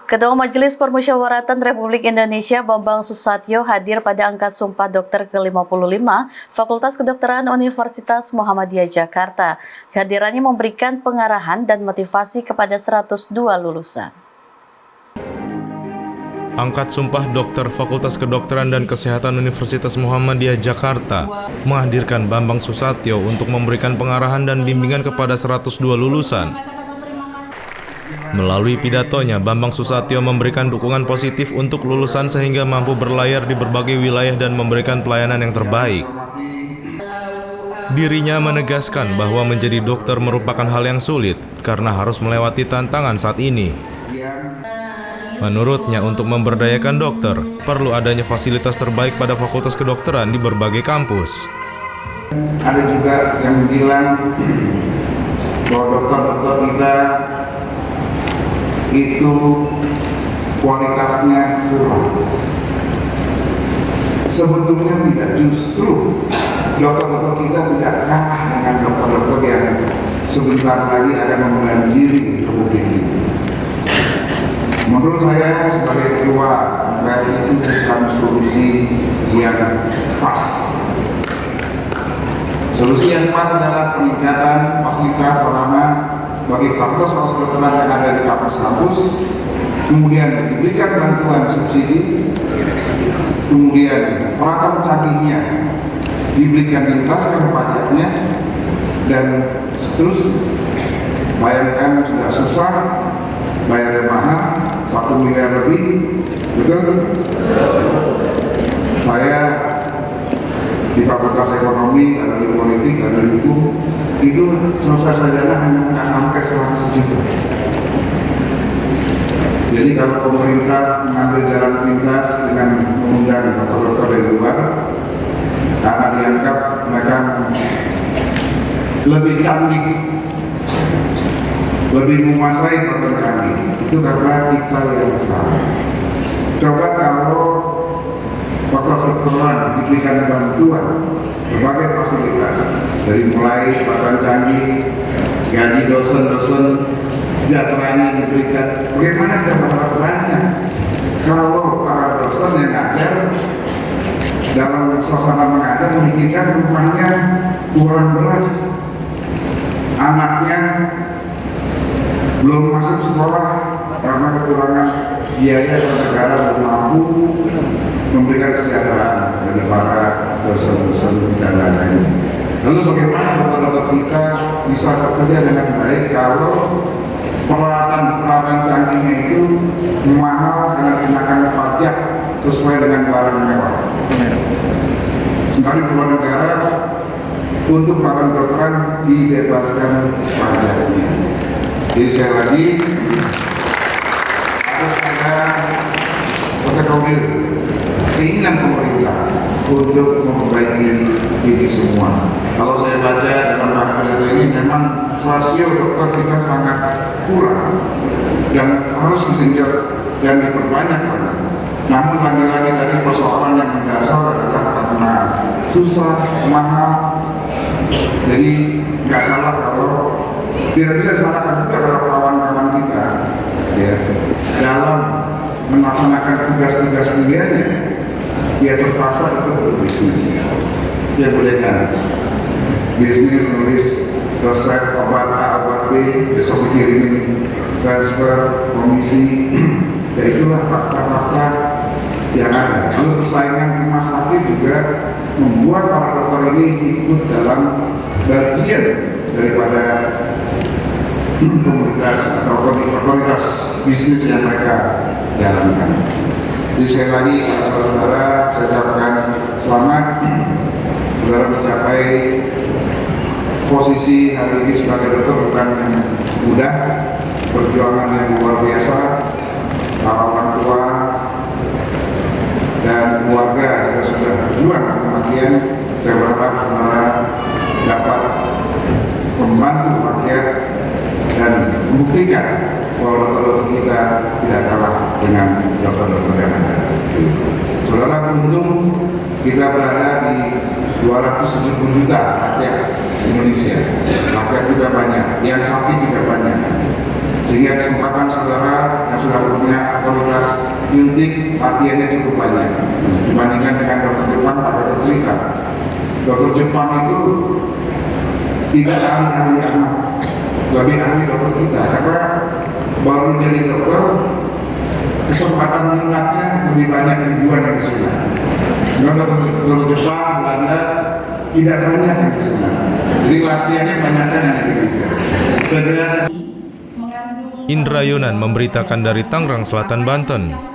Ketua Majelis Permusyawaratan Republik Indonesia Bambang Susatyo hadir pada angkat sumpah dokter ke-55 Fakultas Kedokteran Universitas Muhammadiyah Jakarta. Kehadirannya memberikan pengarahan dan motivasi kepada 102 lulusan. Angkat sumpah dokter Fakultas Kedokteran dan Kesehatan Universitas Muhammadiyah Jakarta menghadirkan Bambang Susatyo untuk memberikan pengarahan dan bimbingan kepada 102 lulusan. Melalui pidatonya, Bambang Susatyo memberikan dukungan positif untuk lulusan sehingga mampu berlayar di berbagai wilayah dan memberikan pelayanan yang terbaik. Dirinya menegaskan bahwa menjadi dokter merupakan hal yang sulit karena harus melewati tantangan saat ini. Menurutnya, untuk memberdayakan dokter, perlu adanya fasilitas terbaik pada fakultas kedokteran di berbagai kampus. Ada juga yang bilang bahwa dokter-dokter kita itu kualitasnya kurang. Sebetulnya tidak, justru dokter-dokter kita tidak kalah dengan dokter-dokter yang sebentar lagi akan membanjiri republik ini. Menurut saya sebagai ketua MPR itu bukan solusi yang pas. Solusi yang pas adalah peningkatan fasilitas sarana bagi fakultas kedokteran yang ada di kampus-kampus, kemudian diberikan bantuan subsidi, kemudian peralatan canggihnya diberikan dibebaskan pajaknya, dan seterusnya. Bayangkan sudah susah, bayarnya mahal, 1 miliar lebih, betul? Saya di Fakultas Ekonomi, ada di Politik, ada di Hukum, itu selesai sarjana hanya nggak sampai 100 juta. Jadi kalau pemerintah mengambil jalan pintas dengan mengundang dokter-dokter dari luar, karena dianggap mereka lebih canggih, lebih menguasai dokter canggih, itu karena kita yang salah. Coba kalau dokter kedokteran diberikan bantuan berbagai fasilitas, dari mulai peralatan canggih, gaji dosen-dosen, sejahtera yang diberikan. Bagaimana kita berharap banyak kalau para dosen yang ngajar dalam suasana mengajar memikirkan rumahnya kurang beras, anaknya belum masuk sekolah karena kekurangan biaya dan negara belum mampu memberikan kesejahteraan bagi para dosen-dosen dan lain-lain. Lalu bagaimana dokter-dokter kita bisa bekerja dengan baik kalau peralatan canggihnya itu mahal karena dikenakan pajak sesuai dengan barang mewah. Sementara di luar negara untuk peralatan kedokteran dibebaskan pajaknya. Jadi sekali lagi harus ada keinginan pemerintah untuk memperbaiki ini semua. Kalau saya baca dalam rapat ini memang rasio dokter kita sangat kurang dan harus digenjot dan diperbanyak lagi. Namun lagi-lagi tadi persoalan yang mendasar adalah karena susah, mahal. Jadi nggak salah kalau tidak bisa disalahkan juga kalau kawan-kawan kita ya dalam melaksanakan tugas-tugas kuliahnya dia terpaksa untuk berbisnis. Dia boleh kan bisnis nulis resep obat A, obat B, besok dikirimin transfer, komisi. Ya itulah fakta-fakta yang ada. Lalu persaingan rumah sakit juga membuat para dokter ini ikut dalam bagian daripada komunitas atau otoritas bisnis yang mereka jalankan. Jadi sekali lagi saudara-saudara, saya ucapkan selamat saudara mencapai posisi hari ini sebagai dokter bukan yang mudah, perjuangan yang luar biasa. Para orang tua dan keluarga juga sudah berjuang kematian. Saya berharap saudara dapat membantu rakyat dan membuktikan bahwa dokter-dokter kita tidak kalah dengan dokter-dokter yang ada. Saudara, untung kita berada di 270 juta rakyat Indonesia. Rakyat kita banyak, yang sakit juga banyak. Sehingga kesempatan saudara yang latihannya cukup banyak dibandingkan dengan dokter Jepang. Pada cerita dokter Jepang itu tidak ahli anak, lebih ahli dokter kita, karena baru jadi dokter kesempatan mengingatnya lebih banyak ribuan yang di Dengan dokter Jepang, Belanda tidak banyak yang di jadi latihannya banyak yang di Indonesia. Indra Yonan memberitakan dari Tangerang Selatan, Banten.